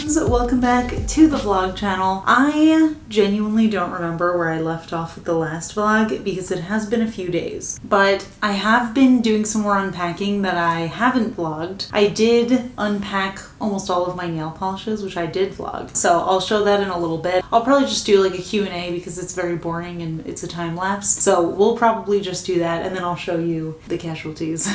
friends, welcome back to the vlog channel. I genuinely don't remember where I left off with the last vlog because it has been a few days, but I have been doing some more unpacking that I haven't vlogged. I did unpack almost all of my nail polishes, which I did vlog, so I'll show that in a little bit. I'll probably just do like a Q&A because it's very boring and it's a time lapse, so we'll probably just do that and then I'll show you the casualties.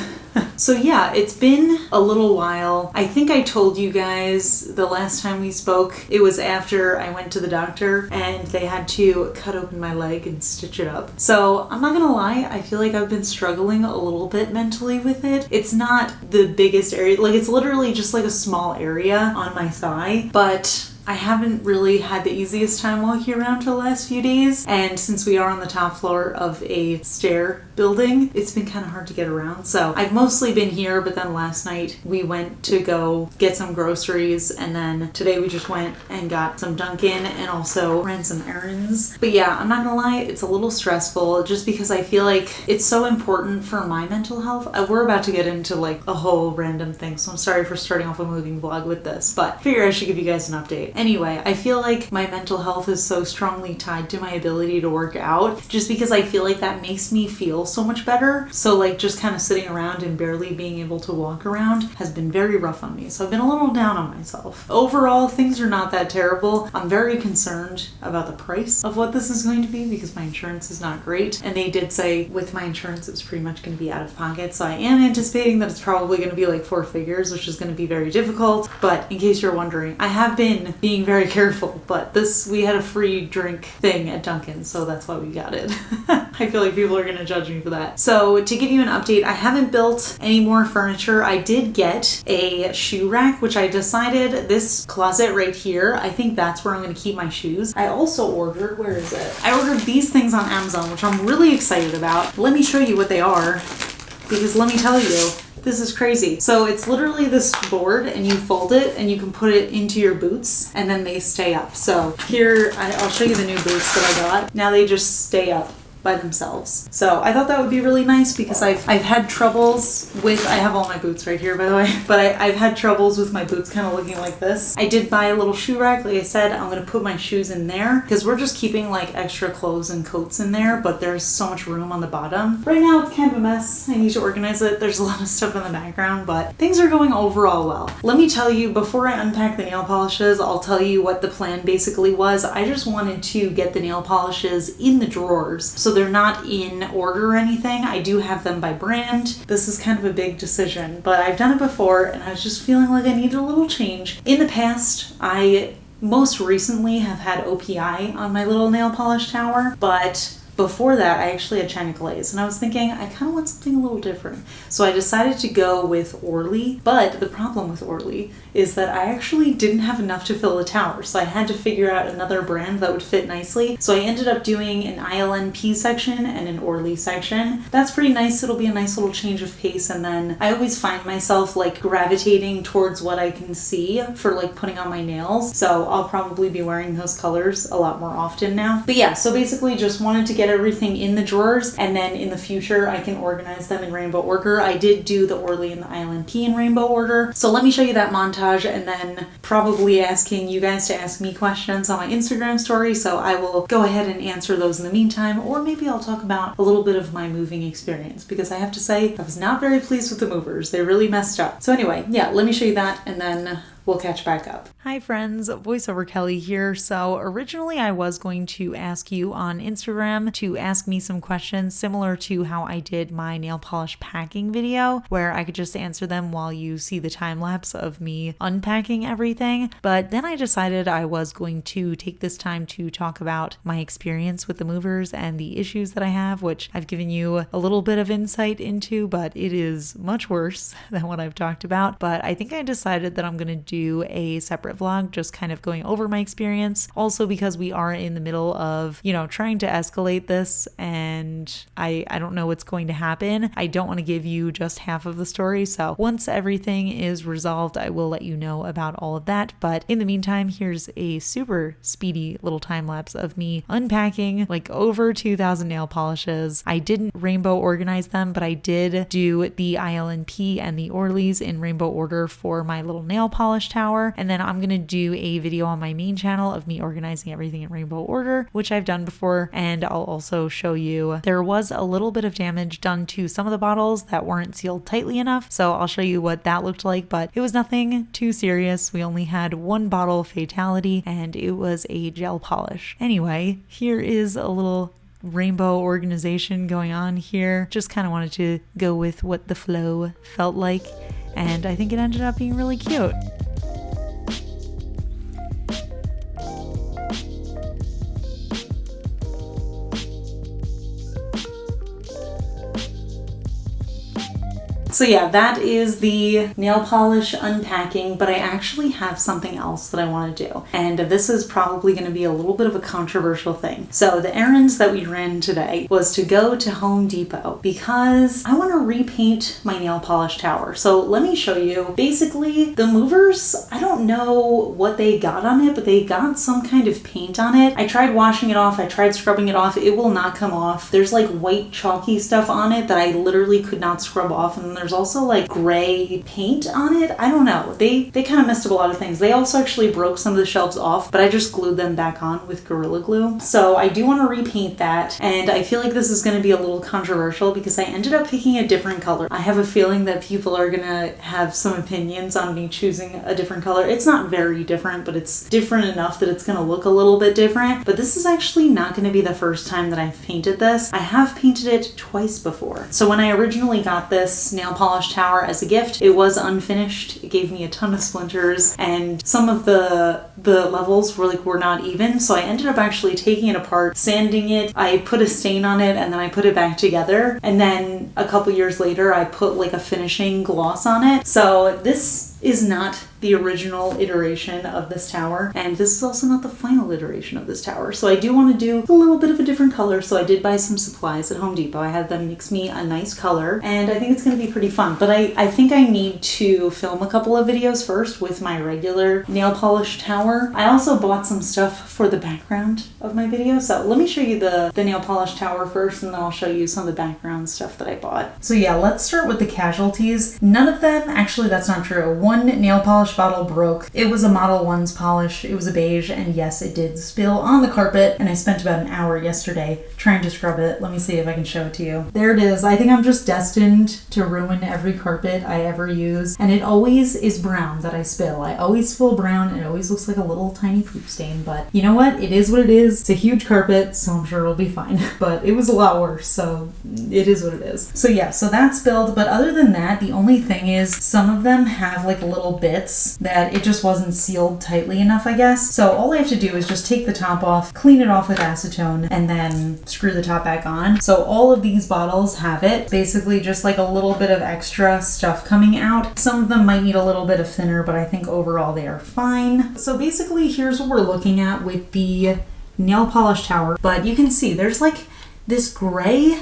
So yeah, it's been a little while. I think I told you guys the last time we spoke, it was after I went to the doctor and they had to cut open my leg and stitch it up. So I'm not gonna lie, I feel like I've been struggling a little bit mentally with it. It's not the biggest area, like it's literally just like a small area on my thigh, but I haven't really had the easiest time walking around for the last few days, and since we are on the top floor of a stair building, it's been kind of hard to get around. So I've mostly been here, but then last night we went to go get some groceries, and then today we just went and got some Dunkin' and also ran some errands. But yeah, I'm not gonna lie, it's a little stressful just because I feel like it's so important for my mental health. We're about to get into like a whole random thing, so I'm sorry for starting off a moving vlog with this, but I figure I should give you guys an update. Anyway, I feel like my mental health is so strongly tied to my ability to work out just because I feel like that makes me feel so much better. So like just kind of sitting around and barely being able to walk around has been very rough on me. So I've been a little down on myself. Overall, things are not that terrible. I'm very concerned about the price of what this is going to be because my insurance is not great. And they did say with my insurance, it's pretty much going to be out of pocket. So I am anticipating that it's probably going to be like 4 figures, which is going to be very difficult. But in case you're wondering, I have been being very careful, but we had a free drink thing at Dunkin', so that's why we got it. I feel like people are gonna judge me for that. So to give you an update, I haven't built any more furniture. I did get a shoe rack, which I decided this closet right here, I think that's where I'm gonna keep my shoes. I also ordered, where is it? I ordered these things on Amazon, which I'm really excited about. Let me show you what they are, because let me tell you, this is crazy. So it's literally this board and you fold it and you can put it into your boots and then they stay up. So here, I'll show you the new boots that I got. Now they just stay up by themselves. So I thought that would be really nice because I've had troubles with, I have all my boots right here by the way, but I've had troubles with my boots kind of looking like this. I did buy a little shoe rack. Like I said, I'm going to put my shoes in there because we're just keeping like extra clothes and coats in there, but there's so much room on the bottom. Right now it's kind of a mess. I need to organize it. There's a lot of stuff in the background, but things are going overall well. Let me tell you, before I unpack the nail polishes, I'll tell you what the plan basically was. I just wanted to get the nail polishes in the drawers. So they're not in order or anything. I do have them by brand. This is kind of a big decision, but I've done it before and I was just feeling like I needed a little change. In the past, I most recently have had OPI on my little nail polish tower, but before that, I actually had China Glaze, and I was thinking, I kind of want something a little different. So I decided to go with Orly, but the problem with Orly is that I actually didn't have enough to fill the tower, so I had to figure out another brand that would fit nicely. So I ended up doing an ILNP section and an Orly section. That's pretty nice. It'll be a nice little change of pace, and then I always find myself like gravitating towards what I can see for like putting on my nails. So I'll probably be wearing those colors a lot more often now. But yeah, so basically just wanted to get everything in the drawers, and then in the future I can organize them in rainbow order. I did do the Orly and the ILNP in rainbow order. So let me show you that montage and then probably asking you guys to ask me questions on my Instagram story. So I will go ahead and answer those in the meantime, or maybe I'll talk about a little bit of my moving experience because I have to say I was not very pleased with the movers. They really messed up. So anyway, yeah, let me show you that and then we'll catch back up. Hi friends, voiceover Kelly here. So originally I was going to ask you on Instagram to ask me some questions similar to how I did my nail polish packing video, where I could just answer them while you see the time lapse of me unpacking everything. But then I decided I was going to take this time to talk about my experience with the movers and the issues that I have, which I've given you a little bit of insight into, but it is much worse than what I've talked about. But I think I decided that I'm going to do a separate vlog just kind of going over my experience. Also because we are in the middle of, trying to escalate this and and I don't know what's going to happen. I don't want to give you just half of the story. So once everything is resolved, I will let you know about all of that. But in the meantime, here's a super speedy little time lapse of me unpacking like over 2,000 nail polishes. I didn't rainbow organize them, but I did do the ILNP and the Orleys in rainbow order for my little nail polish tower. And then I'm going to do a video on my main channel of me organizing everything in rainbow order, which I've done before. And I'll also show you there was a little bit of damage done to some of the bottles that weren't sealed tightly enough. So I'll show you what that looked like, but it was nothing too serious. We only had one bottle fatality and it was a gel polish. Anyway, here is a little rainbow organization going on here. Just kind of wanted to go with what the flow felt like, and I think it ended up being really cute. So yeah, that is the nail polish unpacking, but I actually have something else that I want to do. And this is probably going to be a little bit of a controversial thing. So the errands that we ran today was to go to Home Depot because I want to repaint my nail polish tower. So let me show you. Basically, the movers, I don't know what they got on it, but they got some kind of paint on it. I tried washing it off. I tried scrubbing it off. It will not come off. There's like white chalky stuff on it that I literally could not scrub off. And then there's also like gray paint on it. I don't know. They kind of messed up a lot of things. They also actually broke some of the shelves off, but I just glued them back on with Gorilla Glue. So I do want to repaint that, and I feel like this is going to be a little controversial because I ended up picking a different color. I have a feeling that people are going to have some opinions on me choosing a different color. It's not very different, but it's different enough that it's going to look a little bit different. But this is actually not going to be the first time that I've painted this. I have painted it twice before. So when I originally got this nail polish tower as a gift, it was unfinished. It gave me a ton of splinters, and some of the levels were not even. So I ended up actually taking it apart, sanding it. I put a stain on it, and then I put it back together. And then a couple years later, I put like a finishing gloss on it. So this is not the original iteration of this tower, and this is also not the final iteration of this tower. So I do want to do a little bit of a different color, so I did buy some supplies at Home Depot. I had them mix me a nice color, and I think it's going to be pretty fun. But I think I need to film a couple of videos first with my regular nail polish tower. I also bought some stuff for the background of my video, so let me show you the nail polish tower first, and then I'll show you some of the background stuff that I bought. So yeah, let's start with the casualties. None of them, actually that's not true. One nail polish bottle broke. It was a Model 1's polish. It was a beige, and yes, it did spill on the carpet, and I spent about an hour yesterday trying to scrub it. Let me see if I can show it to you. There it is. I think I'm just destined to ruin every carpet I ever use, and it always is brown that I spill. I always spill brown. It always looks like a little tiny poop stain, but you know what? It is what it is. It's a huge carpet, so I'm sure it'll be fine. But it was a lot worse, so it is what it is. So yeah, so that spilled, but other than that, the only thing is some of them have like little bits that it just wasn't sealed tightly enough, I guess. So all I have to do is just take the top off, clean it off with acetone, and then screw the top back on. So all of these bottles have it. Basically just like a little bit of extra stuff coming out. Some of them might need a little bit of thinner, but I think overall they are fine. So basically here's what we're looking at with the nail polish tower. But you can see there's like this gray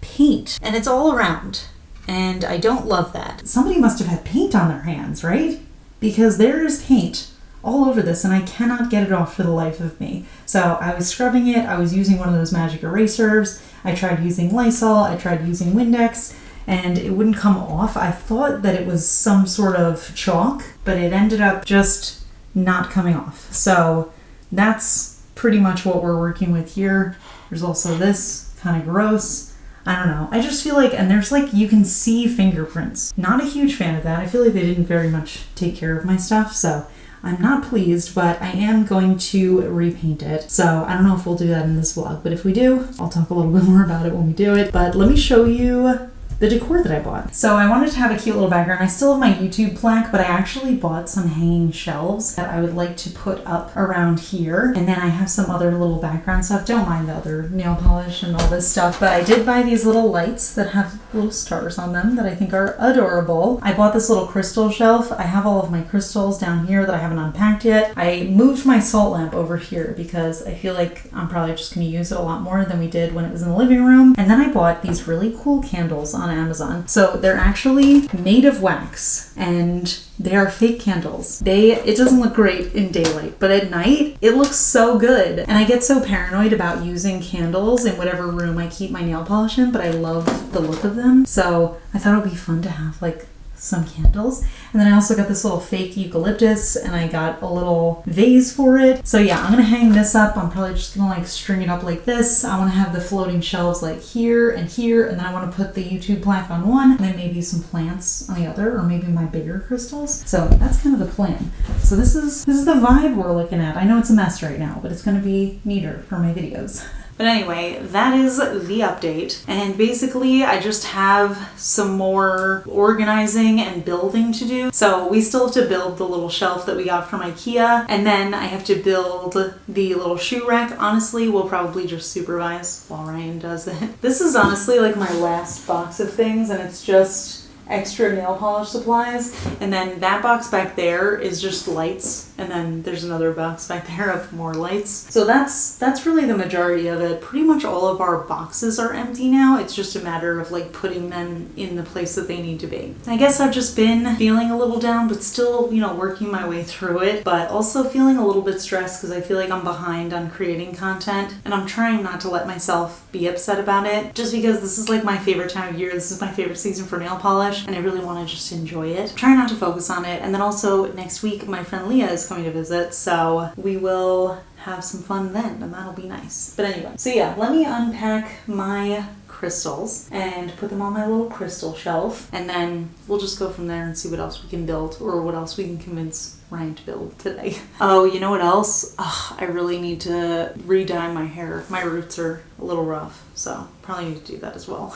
paint, and it's all around. And I don't love that. Somebody must have had paint on their hands, right? Because there is paint all over this, and I cannot get it off for the life of me. So I was scrubbing it. I was using one of those magic erasers. I tried using Lysol. I tried using Windex, and it wouldn't come off. I thought that it was some sort of chalk, but it ended up just not coming off. So that's pretty much what we're working with here. There's also this, kind of gross. I don't know. I just feel like, and there's like, you can see fingerprints. Not a huge fan of that. I feel like they didn't very much take care of my stuff, so I'm not pleased, but I am going to repaint it. So I don't know if we'll do that in this vlog, but if we do, I'll talk a little bit more about it when we do it. But let me show you the decor that I bought. So I wanted to have a cute little background. I still have my YouTube plaque, but I actually bought some hanging shelves that I would like to put up around here. And then I have some other little background stuff. Don't mind the other nail polish and all this stuff, but I did buy these little lights that have little stars on them that I think are adorable. I bought this little crystal shelf. I have all of my crystals down here that I haven't unpacked yet. I moved my salt lamp over here because I feel like I'm probably just going to use it a lot more than we did when it was in the living room. And then I bought these really cool candles on Amazon. So they're actually made of wax and they are fake candles. It doesn't look great in daylight, but at night it looks so good. And I get so paranoid about using candles in whatever room I keep my nail polish in, but I love the look of them. So I thought it would be fun to have like some candles. And then I also got this little fake eucalyptus and I got a little vase for it. So yeah, I'm gonna hang this up. I'm probably just gonna like string it up like this. I wanna have the floating shelves like here, and then I wanna put the YouTube plaque on one, and then maybe some plants on the other, or maybe my bigger crystals. So that's kind of the plan. So this is the vibe we're looking at. I know it's a mess right now, but it's gonna be neater for my videos. But anyway, that is the update. And basically, I just have some more organizing and building to do. So we still have to build the little shelf that we got from IKEA. And then I have to build the little shoe rack. Honestly, we'll probably just supervise while Ryan does it. This is honestly like my last box of things, and it's just extra nail polish supplies. And then that box back there is just lights, and then there's another box back there of more lights. So that's really the majority of it. Pretty much all of our boxes are empty now. It's just a matter of like putting them in the place that they need to be. I guess I've just been feeling a little down, but still, you know, working my way through it, but also feeling a little bit stressed because I feel like I'm behind on creating content, and I'm trying not to let myself be upset about it, just because this is like my favorite time of year. This is my favorite season for nail polish, and I really want to just enjoy it. Try not to focus on it. And then also next week, my friend Leah is coming to visit, so we will have some fun then, and that'll be nice. But anyway, so yeah, let me unpack my crystals and put them on my little crystal shelf, and then we'll just go from there and see what else we can build, or what else we can convince Ryan to build today. Oh, you know what else? I really need to re-dye my hair. My roots are a little rough, so probably need to do that as well.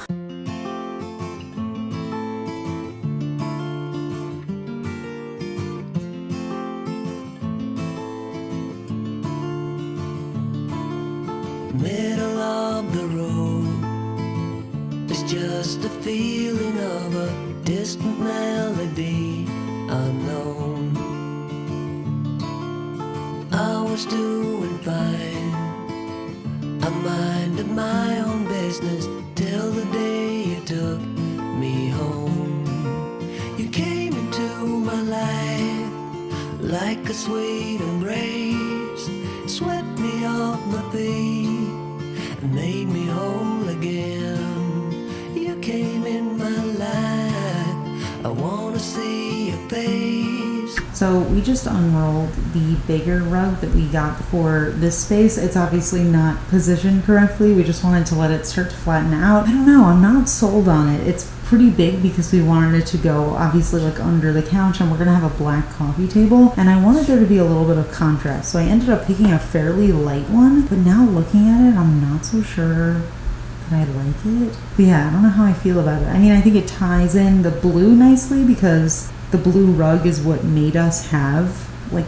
Middle of the road, it's just a feeling of a distant melody unknown. I was doing fine, I minded my own business till the day you took me home. You came into my life like a sweet embrace, swept me off my feet and made me whole again. You came in my life, I wanna see your face. So we just unrolled the bigger rug that we got for this space. It's obviously not positioned correctly. We just wanted to let it start to flatten out. I don't know, I'm not sold on it. It's pretty big because we wanted it to go obviously like under the couch, and we're gonna have a black coffee table, and I wanted there to be a little bit of contrast, so I ended up picking a fairly light one. But now looking at it, I'm not so sure that I like it. But yeah, I don't know how I feel about it. I mean, I think it ties in the blue nicely because the blue rug is what made us have like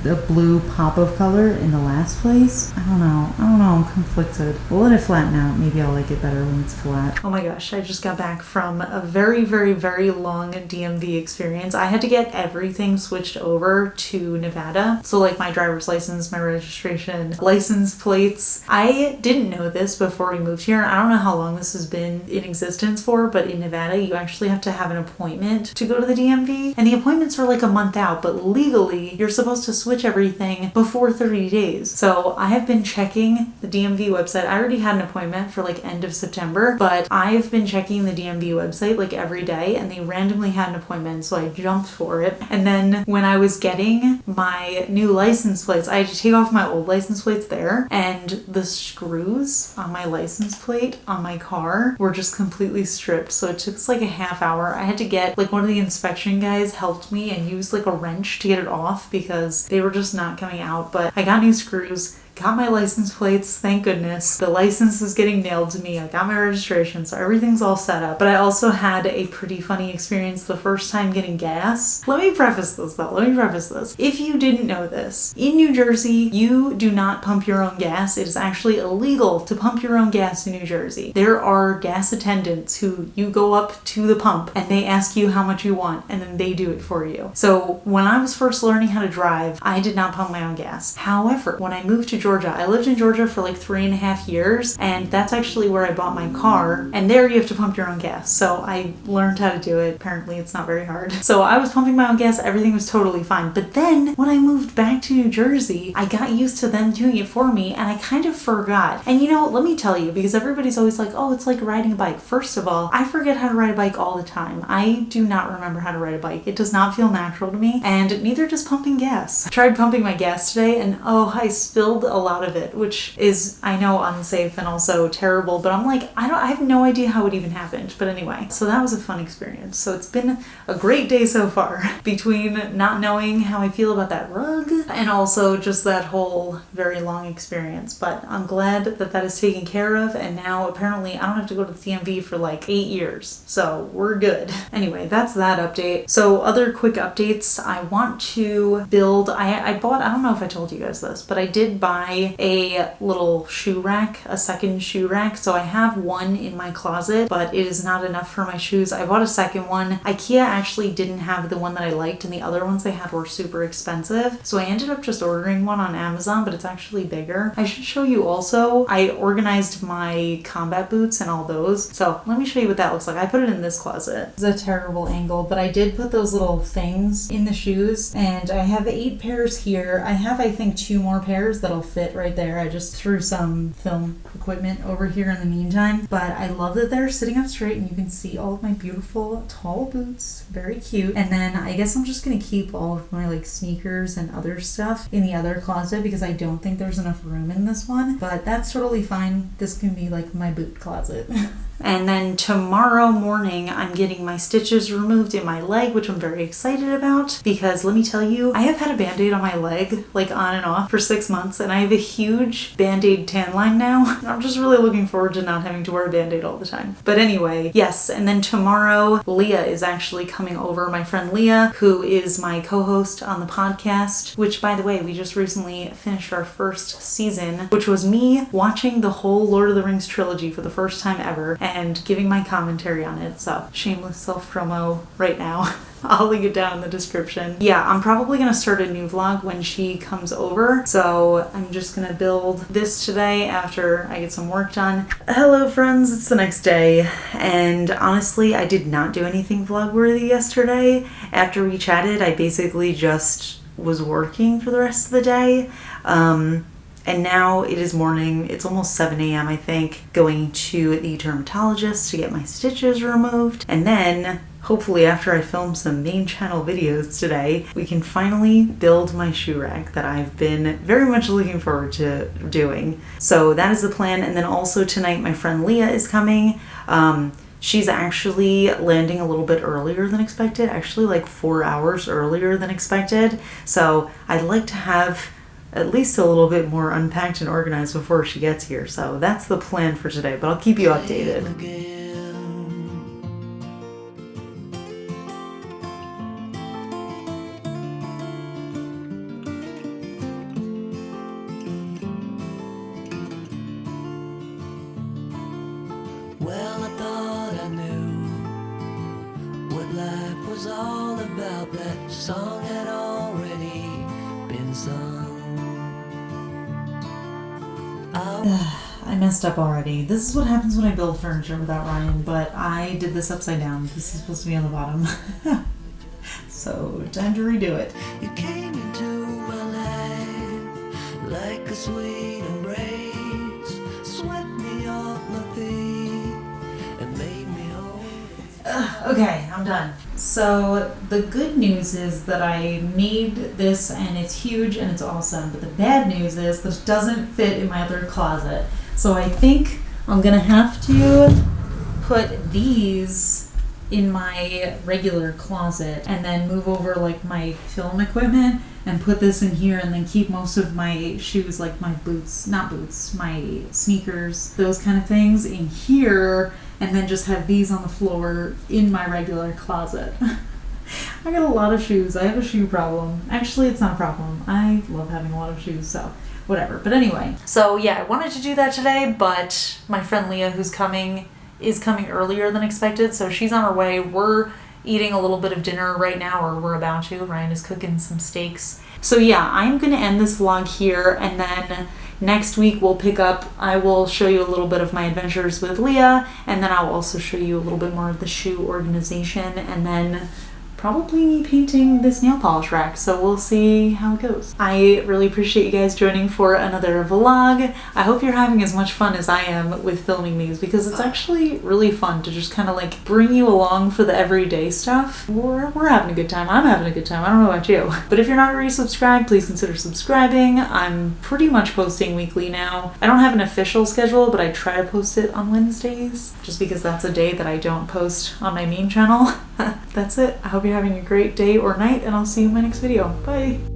the blue pop of color in the last place. I don't know, I'm conflicted. We'll let it flatten out. Maybe I'll like it better when it's flat. Oh my gosh, I just got back from a very, very, very long DMV experience. I had to get everything switched over to Nevada. So like my driver's license, my registration, license plates. I didn't know this before we moved here. I don't know how long this has been in existence for, but in Nevada, you actually have to have an appointment to go to the DMV. And the appointments are like a month out, but legally, you're supposed to switch everything before 30 days. So I have been checking the DMV website. I already had an appointment for like end of September, but I've been checking the DMV website like every day, and they randomly had an appointment, so I jumped for it. And then when I was getting my new license plates, I had to take off my old license plates there, and the screws on my license plate on my car were just completely stripped. So it took us like a half hour. I had to get like one of the inspection guys helped me and used like a wrench to get it off because they were just not coming out. But I got new screws, got my license plates, thank goodness. The license is getting mailed to me. I got my registration, so everything's all set up. But I also had a pretty funny experience the first time getting gas. Let me preface this though. If you didn't know this, in New Jersey, you do not pump your own gas. It is actually illegal to pump your own gas in New Jersey. There are gas attendants who you go up to the pump and they ask you how much you want and then they do it for you. So when I was first learning how to drive, I did not pump my own gas. However, when I moved to Georgia, I lived in Georgia for like 3.5 years, and that's actually where I bought my car, and there you have to pump your own gas. So I learned how to do it. Apparently it's not very hard. So I was pumping my own gas, everything was totally fine. But then when I moved back to New Jersey, I got used to them doing it for me and I kind of forgot. And you know, let me tell you, because everybody's always like, oh, it's like riding a bike. First of all, I forget how to ride a bike all the time. I do not remember how to ride a bike. It does not feel natural to me, and neither does pumping gas. I tried pumping my gas today and I spilled a lot of it, which is, I know, unsafe and also terrible, but I'm like, I have no idea how it even happened. But anyway, so that was a fun experience. So it's been a great day so far, between not knowing how I feel about that rug and also just that whole very long experience. But I'm glad that that is taken care of, and now apparently I don't have to go to the DMV for like 8 years. So we're good. Anyway, that's that update. So other quick updates. I want to build, I bought, I don't know if I told you guys this, but I did buy a little shoe rack, a second shoe rack. So I have one in my closet, but it is not enough for my shoes. I bought a second one. IKEA actually didn't have the one that I liked, and the other ones they had were super expensive. So I ended up just ordering one on Amazon, but it's actually bigger. I should show you also, I organized my combat boots and all those. So let me show you what that looks like. I put it in this closet. It's a terrible angle, but I did put those little things in the shoes, and I have 8 pairs here. I have, I think, 2 more pairs that'll fit right there. I just threw some film equipment over here in the meantime, but I love that they're sitting up straight and you can see all of my beautiful tall boots. Very cute. And then I guess I'm just gonna keep all of my like sneakers and other stuff in the other closet because I don't think there's enough room in this one, but that's totally fine. This can be like my boot closet. And then tomorrow morning, I'm getting my stitches removed in my leg, which I'm very excited about because let me tell you, I have had a Band-Aid on my leg, like on and off for 6 months, and I have a huge Band-Aid tan line now. I'm just really looking forward to not having to wear a Band-Aid all the time. But anyway, yes, and then tomorrow, Leah is actually coming over. My friend Leah, who is my co-host on the podcast, which by the way, we just recently finished our first season, which was me watching the whole Lord of the Rings trilogy for the first time ever and giving my commentary on it. So shameless self-promo right now. I'll link it down in the description. Yeah, I'm probably gonna start a new vlog when she comes over. So I'm just gonna build this today after I get some work done. Hello friends, it's the next day. And honestly, I did not do anything vlog-worthy yesterday. After we chatted, I basically just was working for the rest of the day. And now it is morning, it's almost 7 a.m. I think, going to the dermatologist to get my stitches removed. And then, hopefully after I film some main channel videos today, we can finally build my shoe rack that I've been very much looking forward to doing. So that is the plan. And then also tonight, my friend Leah is coming. She's actually landing a little bit earlier than expected, actually like 4 hours earlier than expected. So I'd like to have at least a little bit more unpacked and organized before she gets here. So that's the plan for today, but I'll keep you updated. Well, I thought I knew what life was all about. That song had already been sung. I messed up already. This is what happens when I build furniture without Ryan, but I did this upside down. This is supposed to be on the bottom. So, time to redo it. You came into my life like a sweet embrace, swept me off my feet and made me whole. Okay, I'm done. So the good news is that I made this and it's huge and it's awesome, but the bad news is this doesn't fit in my other closet. So I think I'm gonna have to put these in my regular closet and then move over like my film equipment and put this in here and then keep most of my shoes, like my boots, not boots, my sneakers, those kind of things in here, and then just have these on the floor in my regular closet. I got a lot of shoes. I have a shoe problem. Actually, it's not a problem. I love having a lot of shoes, so whatever. But anyway, so yeah, I wanted to do that today, but my friend Leah, who's coming, is coming earlier than expected, so she's on her way. We're eating a little bit of dinner right now, or we're about to. Ryan is cooking some steaks. So yeah, I'm gonna end this vlog here, and then next week we'll pick up. I will show you a little bit of my adventures with Leah, and then I'll also show you a little bit more of the shoe organization, and then probably me painting this nail polish rack, so we'll see how it goes. I really appreciate you guys joining for another vlog. I hope you're having as much fun as I am with filming these, because it's actually really fun to just kind of like bring you along for the everyday stuff. We're having a good time. I'm having a good time. I don't know about you. But if you're not already subscribed, please consider subscribing. I'm pretty much posting weekly now. I don't have an official schedule, but I try to post it on Wednesdays, just because that's a day that I don't post on my main channel. That's it. I hope you're having a great day or night, and I'll see you in my next video. Bye!